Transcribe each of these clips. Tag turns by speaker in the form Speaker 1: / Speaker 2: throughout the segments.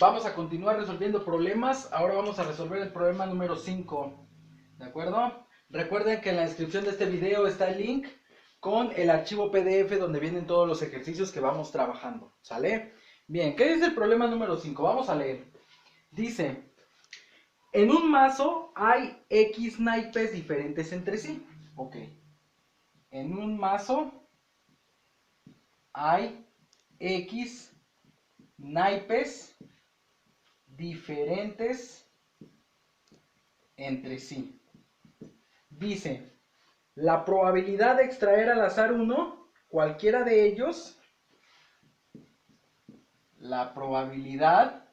Speaker 1: Vamos a continuar resolviendo problemas. Ahora vamos a resolver el problema número 5. ¿De acuerdo? Recuerden que en la descripción de este video está el link con el archivo PDF donde vienen todos los ejercicios que vamos trabajando. ¿Sale? Bien, ¿qué dice el problema número 5? Vamos a leer. Dice, en un mazo hay X naipes diferentes entre sí. Ok. En un mazo hay X naipes diferentes entre sí. Dice, la probabilidad de extraer al azar uno, cualquiera de ellos, la probabilidad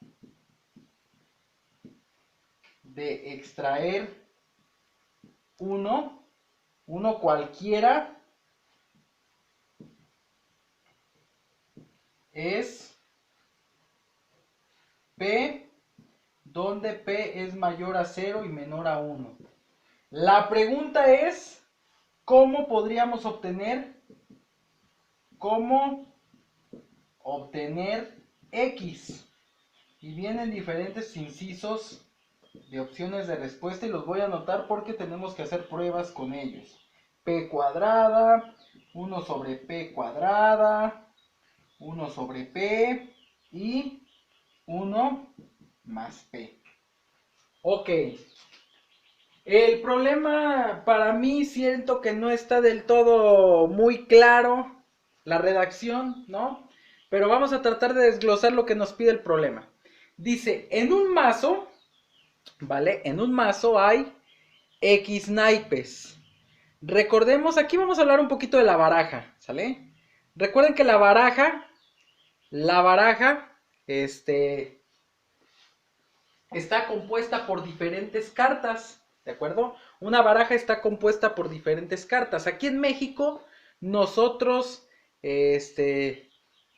Speaker 1: de extraer uno cualquiera, es P, donde P es mayor a 0 y menor a 1. La pregunta es, ¿cómo podríamos obtener X? Y vienen diferentes incisos de opciones de respuesta y los voy a anotar porque tenemos que hacer pruebas con ellos. P cuadrada, 1 sobre P cuadrada, 1 sobre P y 1 más P. Ok. El problema para mí siento que no está del todo muy claro la redacción, ¿no? Pero vamos a tratar de desglosar lo que nos pide el problema. Dice, en un mazo, ¿vale? En un mazo hay X naipes. Recordemos, aquí vamos a hablar un poquito de la baraja, ¿sale? Recuerden que la baraja, está compuesta por diferentes cartas, ¿de acuerdo? Una baraja está compuesta por diferentes cartas. Aquí en México, nosotros,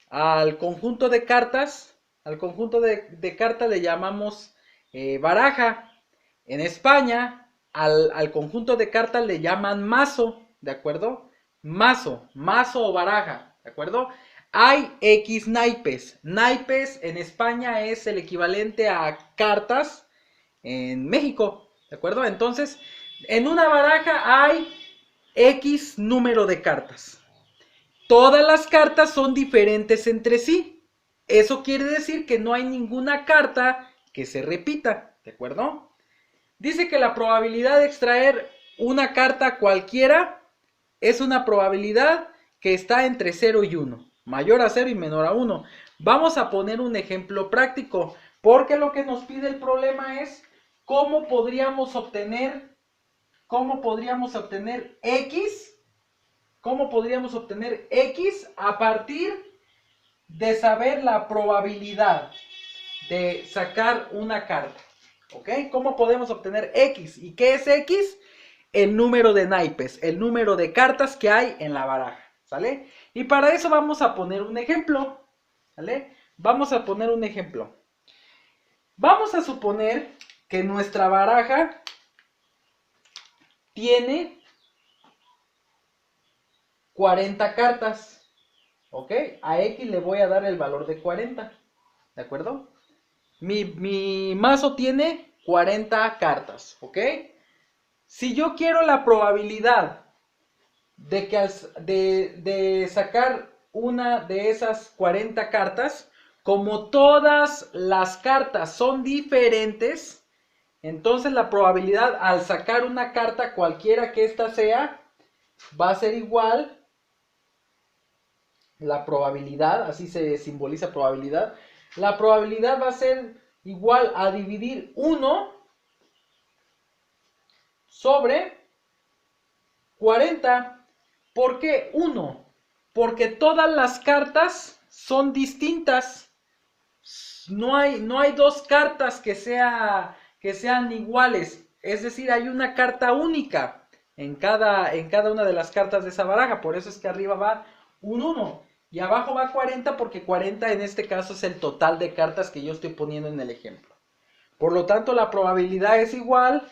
Speaker 1: al conjunto de cartas, le llamamos baraja. En España, al conjunto de cartas le llaman mazo, ¿de acuerdo? Mazo o baraja, ¿de acuerdo? Hay X naipes. Naipes en España es el equivalente a cartas en México, ¿de acuerdo? Entonces, en una baraja hay X número de cartas. Todas las cartas son diferentes entre sí. Eso quiere decir que no hay ninguna carta que se repita, ¿de acuerdo? Dice que la probabilidad de extraer una carta cualquiera es una probabilidad que está entre 0 y 1, mayor a 0 y menor a 1. Vamos a poner un ejemplo práctico, porque lo que nos pide el problema es cómo podríamos obtener X. ¿Cómo podríamos obtener X a partir de saber la probabilidad de sacar una carta? ¿Ok? ¿Cómo podemos obtener X? ¿Y qué es X? El número de naipes, el número de cartas que hay en la baraja, ¿sale? Y para eso vamos a poner un ejemplo, ¿sale? Vamos a poner un ejemplo. Vamos a suponer que nuestra baraja tiene 40 cartas, ¿ok? A X le voy a dar el valor de 40, ¿de acuerdo? Mi mazo tiene 40 cartas, ¿ok? Si yo quiero la probabilidad de sacar una de esas 40 cartas, como todas las cartas son diferentes, entonces la probabilidad al sacar una carta, cualquiera que ésta sea, va a ser igual. La probabilidad, así se simboliza probabilidad. La probabilidad va a ser igual a dividir 1 sobre 40. ¿Por qué 1? Porque todas las cartas son distintas. No hay dos cartas que sean iguales. Es decir, hay una carta única en cada una de las cartas de esa baraja. Por eso es que arriba va un 1 y abajo va 40, porque 40 en este caso es el total de cartas que yo estoy poniendo en el ejemplo. Por lo tanto, la probabilidad es igual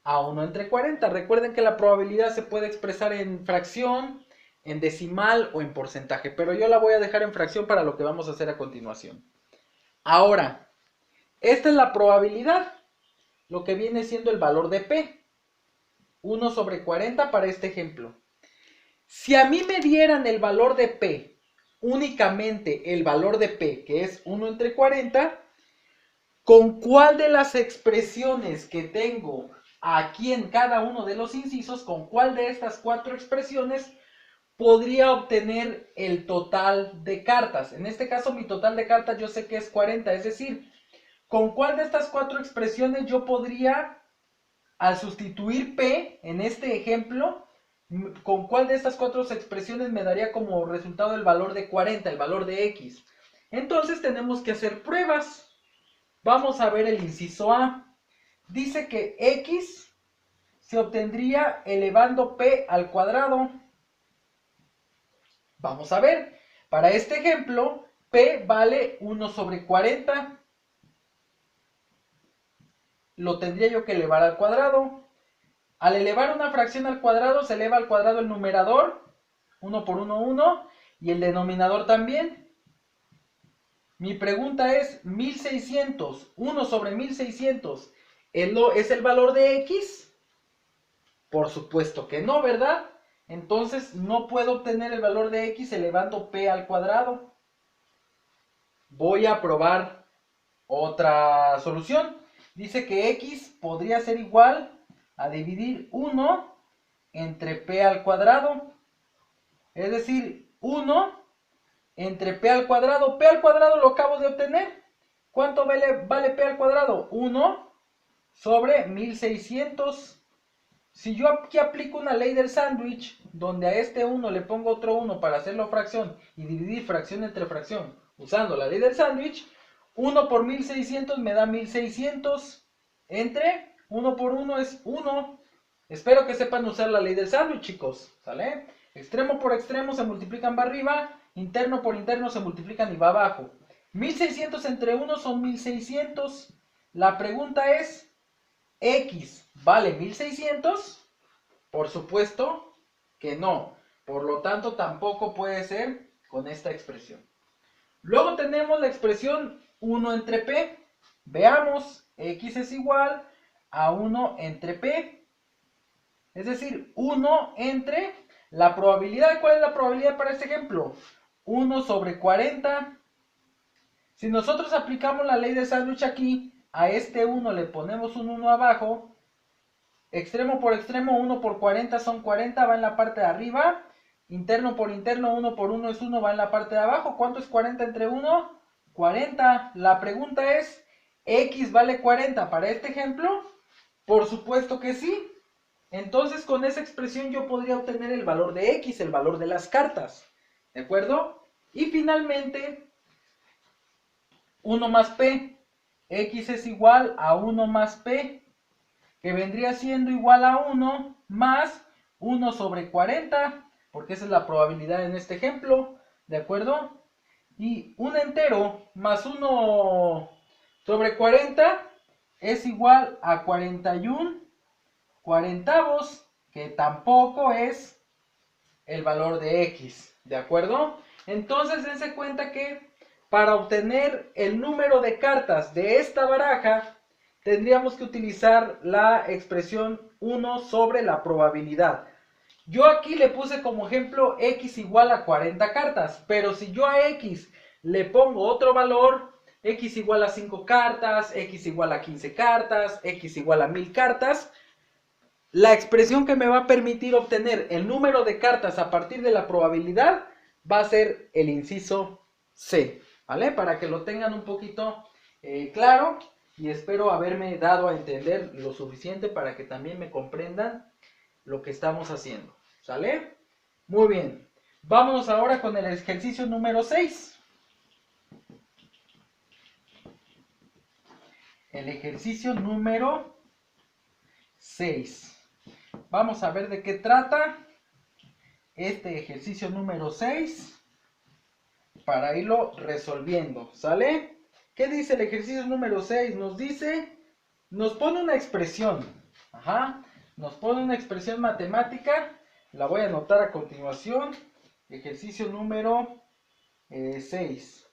Speaker 1: a 1 entre 40. Recuerden que la probabilidad se puede expresar en fracción, en decimal o en porcentaje, pero yo la voy a dejar en fracción para lo que vamos a hacer a continuación. Ahora, Esta es la probabilidad, lo que viene siendo el valor de P. 1 sobre 40 para este ejemplo. Si a mí me dieran el valor de P, únicamente el valor de P, que es 1 entre 40, ¿con cuál de las expresiones que tengo aquí en cada uno de los incisos, con cuál de estas 4 expresiones podría obtener el total de cartas? En este caso mi total de cartas yo sé que es 40, es decir, ¿con cuál de estas 4 expresiones yo podría, al sustituir P en este ejemplo, con cuál de estas 4 expresiones me daría como resultado el valor de 40, el valor de X? Entonces tenemos que hacer pruebas. Vamos a ver el inciso A. Dice que X se obtendría elevando P al cuadrado. Vamos a ver. Para este ejemplo, P vale 1 sobre 40. Lo tendría yo que elevar al cuadrado. Al elevar una fracción al cuadrado, se eleva al cuadrado el numerador. 1 por 1, 1. Y el denominador también. Mi pregunta es, 1600, 1 sobre 1600, ¿es el valor de X? Por supuesto que no, ¿verdad? Entonces no puedo obtener el valor de X elevando P al cuadrado. Voy a probar otra solución. Dice que X podría ser igual a dividir 1 entre P al cuadrado. Es decir, 1 entre P al cuadrado. P al cuadrado lo acabo de obtener. ¿Cuánto vale P al cuadrado? 1 sobre 1600. Si yo aquí aplico una ley del sándwich, donde a este 1 le pongo otro 1 para hacerlo fracción y dividir fracción entre fracción usando la ley del sándwich, 1 por 1600 me da 1600 entre 1 por 1 es 1. Espero que sepan usar la ley del sándwich, chicos, ¿sale? Extremo por extremo se multiplican va arriba, interno por interno se multiplican y va abajo. 1600 entre 1 son 1600. La pregunta es, ¿X vale 1600? Por supuesto que no. Por lo tanto, tampoco puede ser con esta expresión. Luego tenemos la expresión 1 entre P. Veamos, X es igual a 1 entre P. Es decir, 1 entre la probabilidad. ¿Cuál es la probabilidad para este ejemplo? 1 sobre 40. Si nosotros aplicamos la ley de sándwich aquí, a este 1 le ponemos un 1 abajo, extremo por extremo, 1 por 40 son 40, va en la parte de arriba, interno por interno, 1 por 1 es 1, va en la parte de abajo. ¿Cuánto es 40 entre 1? 40. La pregunta es, ¿X vale 40 para este ejemplo? Por supuesto que sí. Entonces con esa expresión yo podría obtener el valor de X, el valor de las cartas. ¿De acuerdo? Y finalmente, 1 más P. X es igual a 1 más P, que vendría siendo igual a 1 más 1 sobre 40, porque esa es la probabilidad en este ejemplo, ¿de acuerdo? Y un entero más 1 sobre 40 es igual a 41 cuarentavos, que tampoco es el valor de X, ¿de acuerdo? Entonces dense cuenta que para obtener el número de cartas de esta baraja tendríamos que utilizar la expresión 1 sobre la probabilidad. Yo aquí le puse como ejemplo X igual a 40 cartas, pero si yo a X le pongo otro valor, X igual a 5 cartas, X igual a 15 cartas, X igual a 1000 cartas, la expresión que me va a permitir obtener el número de cartas a partir de la probabilidad va a ser el inciso C, ¿vale? Para que lo tengan un poquito claro, y espero haberme dado a entender lo suficiente para que también me comprendan lo que estamos haciendo, ¿sale? Muy bien, vámonos ahora con el ejercicio número 6. El ejercicio número 6. Vamos a ver de qué trata este ejercicio número 6 para irlo resolviendo, ¿sale? ¿Qué dice el ejercicio número 6? Nos pone una expresión, nos pone una expresión matemática, la voy a anotar a continuación, ejercicio número 6.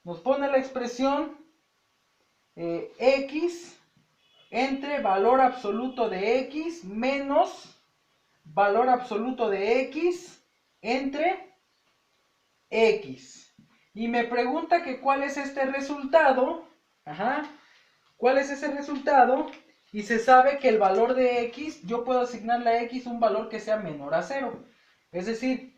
Speaker 1: Nos pone la expresión X entre valor absoluto de X menos valor absoluto de X entre X. Y me pregunta que cuál es este resultado. Ajá. ¿Cuál es ese resultado? Y se sabe que el valor de X, yo puedo asignarle a X un valor que sea menor a 0. Es decir,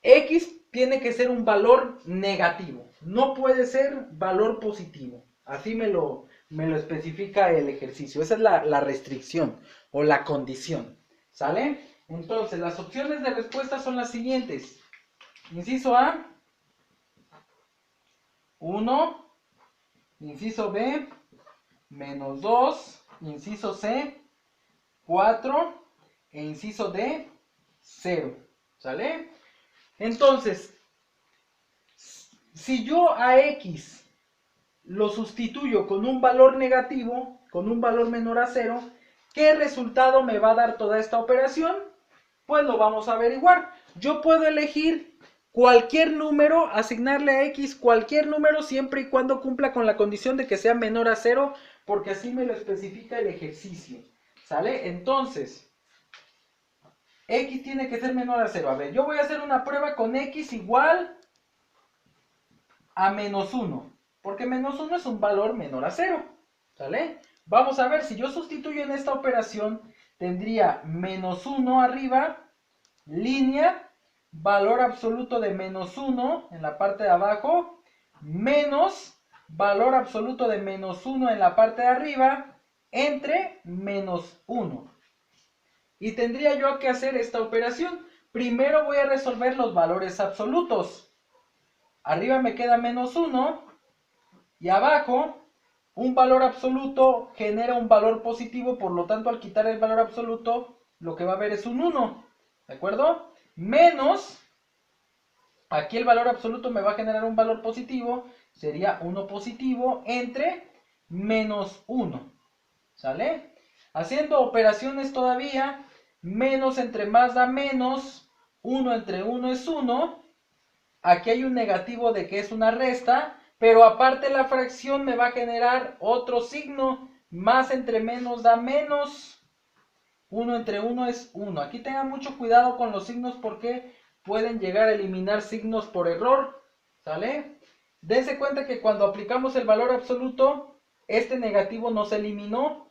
Speaker 1: X tiene que ser un valor negativo. No puede ser valor positivo. Así me lo especifica el ejercicio. Esa es la restricción o la condición. ¿Sale? Entonces, las opciones de respuesta son las siguientes. Inciso A, 1. Inciso B, menos 2. Inciso C, 4. E inciso D, 0. ¿Sale? Entonces, si yo a X lo sustituyo con un valor negativo, con un valor menor a 0, ¿qué resultado me va a dar toda esta operación? Pues lo vamos a averiguar. Yo puedo elegir cualquier número, asignarle a X cualquier número siempre y cuando cumpla con la condición de que sea menor a 0, porque así me lo especifica el ejercicio. ¿Sale? Entonces, X tiene que ser menor a 0. A ver, yo voy a hacer una prueba con X igual a menos 1. Porque menos 1 es un valor menor a 0. ¿Sale? Vamos a ver, si yo sustituyo en esta operación, tendría menos 1 arriba, línea, valor absoluto de menos 1 en la parte de abajo, menos valor absoluto de menos 1 en la parte de arriba, entre menos 1. Y tendría yo que hacer esta operación. Primero voy a resolver los valores absolutos. Arriba me queda menos 1 y abajo un valor absoluto genera un valor positivo, por lo tanto al quitar el valor absoluto lo que va a haber es un 1, ¿de acuerdo? Menos, aquí el valor absoluto me va a generar un valor positivo, sería 1 positivo entre menos 1, ¿sale? Haciendo operaciones todavía, menos entre más da menos, 1 entre 1 es 1, aquí hay un negativo de que es una resta, pero aparte la fracción me va a generar otro signo, más entre menos da menos, 1 entre 1 es 1. Aquí tengan mucho cuidado con los signos porque pueden llegar a eliminar signos por error, ¿sale? Dense cuenta que cuando aplicamos el valor absoluto, este negativo no se eliminó,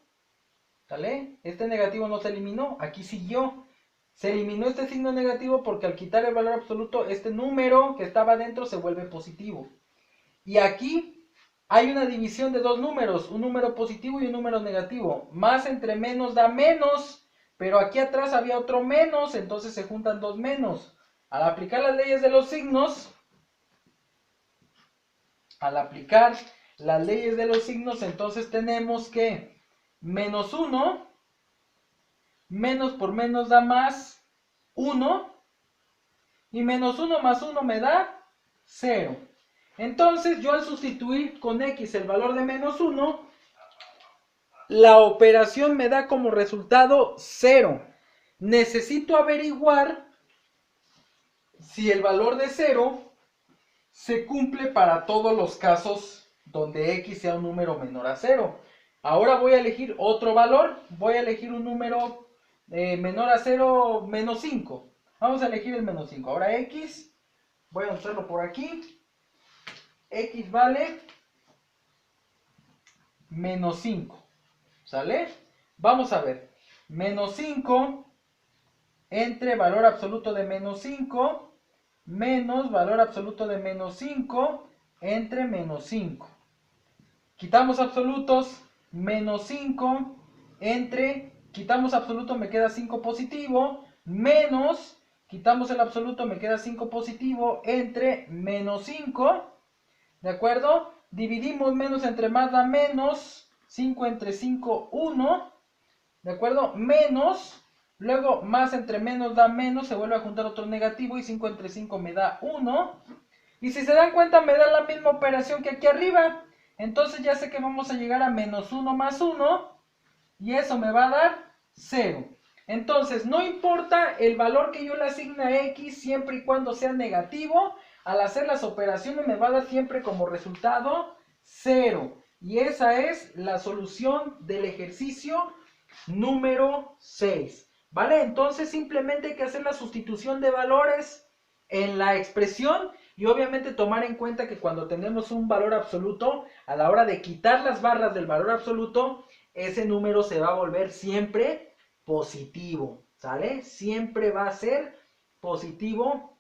Speaker 1: ¿sale? Este negativo no se eliminó, aquí siguió. Se eliminó este signo negativo porque al quitar el valor absoluto, este número que estaba dentro se vuelve positivo. Y aquí hay una división de dos números, un número positivo y un número negativo. Más entre menos da menos, pero aquí atrás había otro menos, entonces se juntan dos menos. Al aplicar las leyes de los signos, entonces tenemos que menos 1, menos por menos da más 1, y menos 1 más 1 me da 0. Entonces yo al sustituir con X el valor de menos 1, la operación me da como resultado 0. Necesito averiguar si el valor de 0 se cumple para todos los casos donde X sea un número menor a 0. Ahora voy a elegir otro valor, voy a elegir un número menor a 0, menos 5. Vamos a elegir el menos 5. Ahora X, voy a anotarlo por aquí. X vale menos 5. ¿Sale? Vamos a ver. Menos 5 entre valor absoluto de menos 5 menos valor absoluto de menos 5 entre menos 5. Quitamos absolutos, menos 5 entre, quitamos absoluto, me queda 5 positivo, menos, quitamos el absoluto, me queda 5 positivo entre menos 5, ¿de acuerdo? Dividimos menos entre más da menos, 5 entre 5, 1, ¿de acuerdo? Menos, luego más entre menos da menos, se vuelve a juntar otro negativo y 5 entre 5 me da 1. Y si se dan cuenta me da la misma operación que aquí arriba. Entonces ya sé que vamos a llegar a menos 1 más 1 y eso me va a dar 0. Entonces no importa el valor que yo le asigne a X siempre y cuando sea negativo, al hacer las operaciones me va a dar siempre como resultado 0. Y esa es la solución del ejercicio número 6. ¿Vale? Entonces simplemente hay que hacer la sustitución de valores en la expresión y obviamente tomar en cuenta que cuando tenemos un valor absoluto, a la hora de quitar las barras del valor absoluto, ese número se va a volver siempre positivo, ¿sale? Siempre va a ser positivo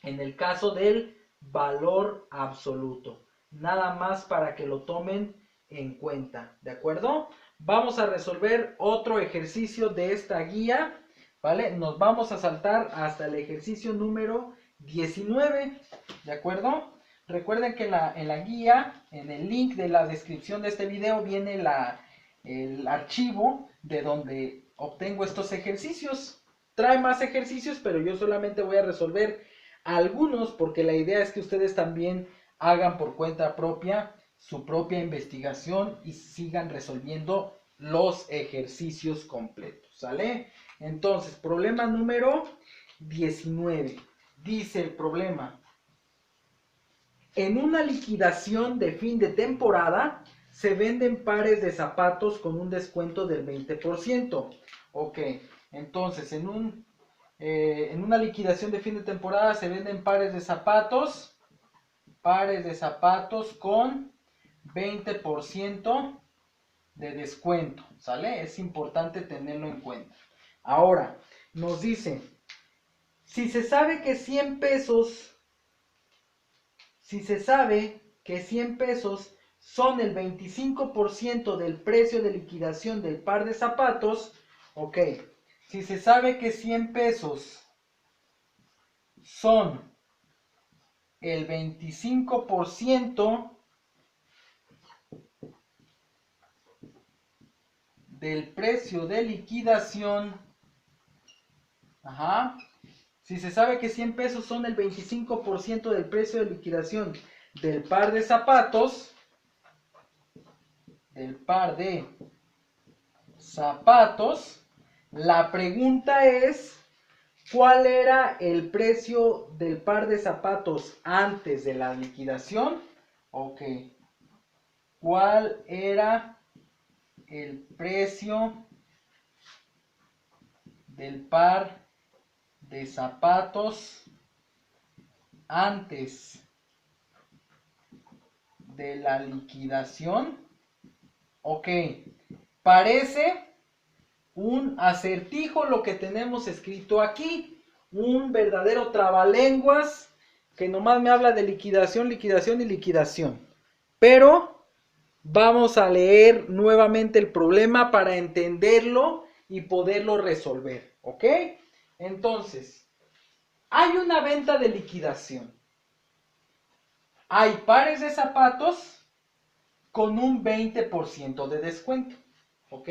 Speaker 1: en el caso del valor absoluto. Nada más para que lo tomen en cuenta, ¿de acuerdo? Vamos a resolver otro ejercicio de esta guía, ¿vale? Nos vamos a saltar hasta el ejercicio número 19, ¿de acuerdo? Recuerden que en la guía, en el link de la descripción de este video, viene el archivo de donde obtengo estos ejercicios. Trae más ejercicios, pero yo solamente voy a resolver algunos porque la idea es que ustedes también hagan por cuenta propia su propia investigación y sigan resolviendo los ejercicios completos, ¿sale? Entonces, problema número 19. Dice el problema: en una liquidación de fin de temporada se venden pares de zapatos con un descuento del 20%. Ok, entonces en una liquidación de fin de temporada se venden pares de zapatos con 20% de descuento, ¿sale? Es importante tenerlo en cuenta. Ahora, nos dice, si se sabe que 100 pesos son el 25% del precio de liquidación del par de zapatos, ok, si se sabe que 100 pesos son el 25% del precio de liquidación, si se sabe que 100 pesos son el 25% del precio de liquidación del par de zapatos, la pregunta es, ¿cuál era el precio del par de zapatos antes de la liquidación? Ok, ¿cuál era el precio del par de zapatos antes de la liquidación? Ok, parece un acertijo lo que tenemos escrito aquí, un verdadero trabalenguas que nomás me habla de liquidación, liquidación y liquidación. Pero vamos a leer nuevamente el problema para entenderlo y poderlo resolver, ¿ok? Entonces, hay una venta de liquidación. Hay pares de zapatos con un 20% de descuento, ¿ok?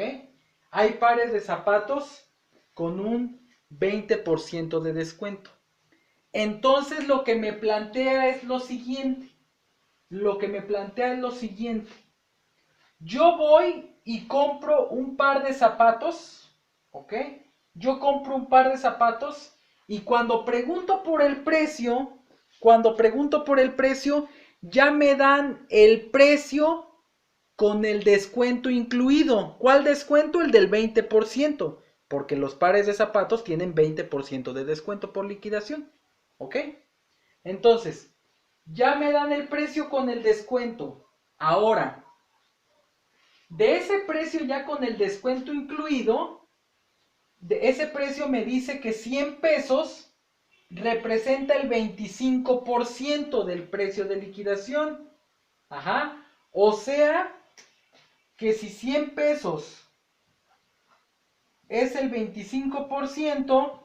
Speaker 1: Hay pares de zapatos con un 20% de descuento. Entonces lo que me plantea es lo siguiente. Yo voy y compro un par de zapatos, ¿ok? Yo compro un par de zapatos y cuando pregunto por el precio, ya me dan el precio con el descuento incluido. ¿Cuál descuento? El del 20%, porque los pares de zapatos tienen 20% de descuento por liquidación, ¿ok? Entonces, ya me dan el precio con el descuento. Ahora, de ese precio ya con el descuento incluido, de ese precio me dice que 100 pesos representa el 25% del precio de liquidación. O sea, que si 100 pesos es el 25%,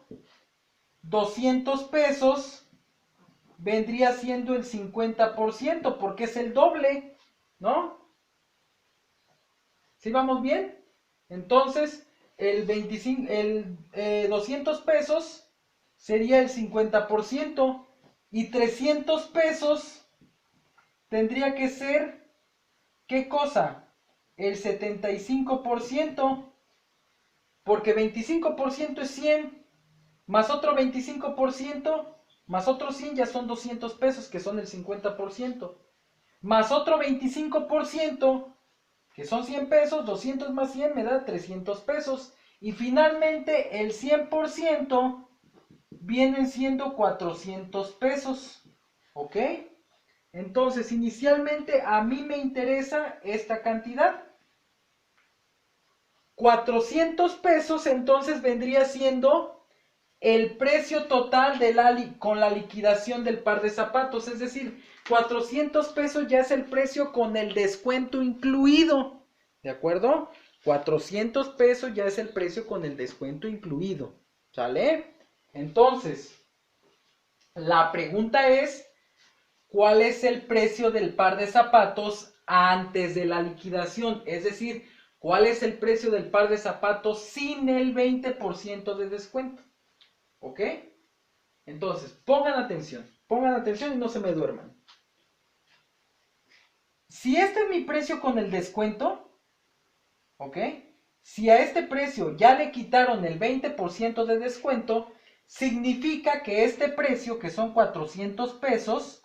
Speaker 1: 200 pesos vendría siendo el 50%, porque es el doble, ¿no? ¿Sí vamos bien? Entonces, 200 pesos sería el 50% y 300 pesos tendría que ser, ¿qué cosa? El 75%, porque 25% es 100, más otro 25%, más otros 100 ya son 200 pesos, que son el 50%, más otro 25%, que son 100 pesos, 200 más 100 me da 300 pesos. Y finalmente el 100% vienen siendo 400 pesos. ¿Ok? Entonces, inicialmente a mí me interesa esta cantidad. 400 pesos entonces vendría siendo el precio total con la liquidación del par de zapatos. Es decir, 400 pesos ya es el precio con el descuento incluido. ¿De acuerdo? 400 pesos ya es el precio con el descuento incluido. ¿Sale? Entonces, la pregunta es, ¿cuál es el precio del par de zapatos antes de la liquidación? Es decir, ¿cuál es el precio del par de zapatos sin el 20% de descuento? ¿Ok? Entonces, pongan atención y no se me duerman. Si este es mi precio con el descuento, ¿ok? Si a este precio ya le quitaron el 20% de descuento, significa que este precio, que son 400 pesos,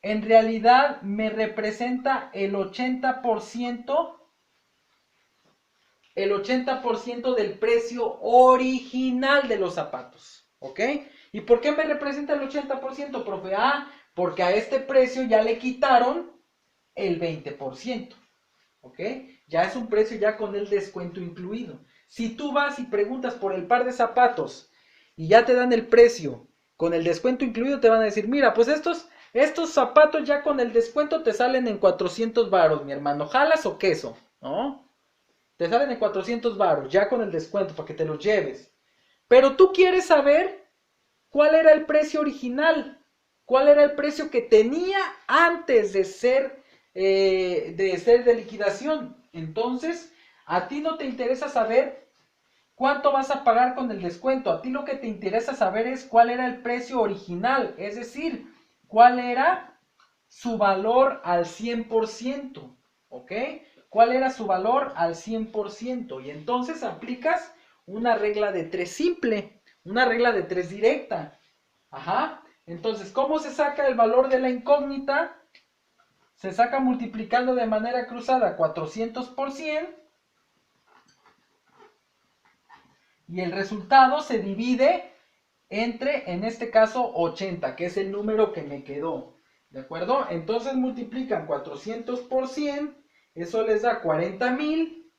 Speaker 1: en realidad me representa el 80% del precio original de los zapatos, ¿ok? ¿Y por qué me representa el 80%, profe? Ah, porque a este precio ya le quitaron el 20%, ¿ok? Ya es un precio ya con el descuento incluido. Si tú vas y preguntas por el par de zapatos y ya te dan el precio con el descuento incluido, te van a decir, mira, pues estos zapatos ya con el descuento te salen en 400 varos, mi hermano. ¿Jalas o queso? ¿No? Te salen en 400 varos, ya con el descuento, para que te los lleves. Pero tú quieres saber cuál era el precio original, cuál era el precio que tenía antes de ser de liquidación. Entonces, a ti no te interesa saber cuánto vas a pagar con el descuento. A ti lo que te interesa saber es cuál era el precio original, es decir, cuál era su valor al 100%, ¿ok? ¿Cuál era su valor al 100%? Y entonces aplicas una regla de 3 simple, una regla de 3 directa. Ajá. Entonces, ¿cómo se saca el valor de la incógnita? Se saca multiplicando de manera cruzada 400 por 100. Y el resultado se divide entre, en este caso, 80, que es el número que me quedó. ¿De acuerdo? Entonces multiplican 400 por 100, eso les da 40,000,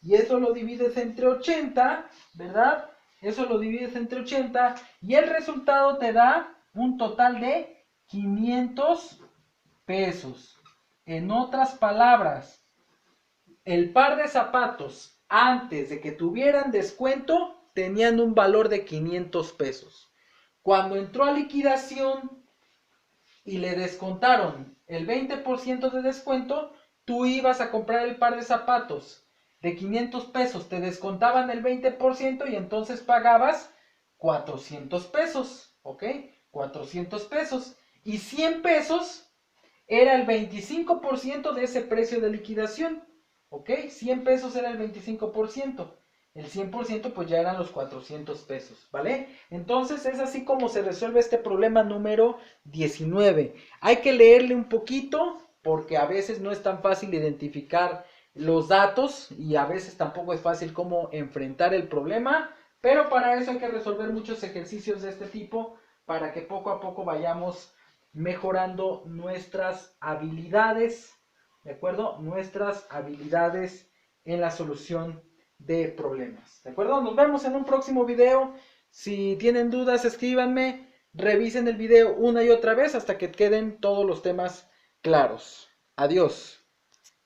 Speaker 1: y eso lo divides entre 80, ¿verdad? Eso lo divides entre 80, y el resultado te da un total de 500 pesos. En otras palabras, el par de zapatos antes de que tuvieran descuento tenían un valor de 500 pesos. Cuando entró a liquidación y le descontaron el 20% de descuento, tú ibas a comprar el par de zapatos de 500 pesos, te descontaban el 20% y entonces pagabas 400 pesos, ¿ok? 400 pesos. Y 100 pesos era el 25% de ese precio de liquidación, ¿ok? 100 pesos era el 25%. El 100% pues ya eran los 400 pesos, ¿vale? Entonces es así como se resuelve este problema número 19. Hay que leerle un poquito porque a veces no es tan fácil identificar los datos y a veces tampoco es fácil cómo enfrentar el problema, pero para eso hay que resolver muchos ejercicios de este tipo para que poco a poco vayamos mejorando nuestras habilidades, ¿de acuerdo? Nuestras habilidades en la solución de problemas, ¿de acuerdo? Nos vemos en un próximo video. Si tienen dudas, escríbanme, revisen el video una y otra vez hasta que queden todos los temas claros. Adiós.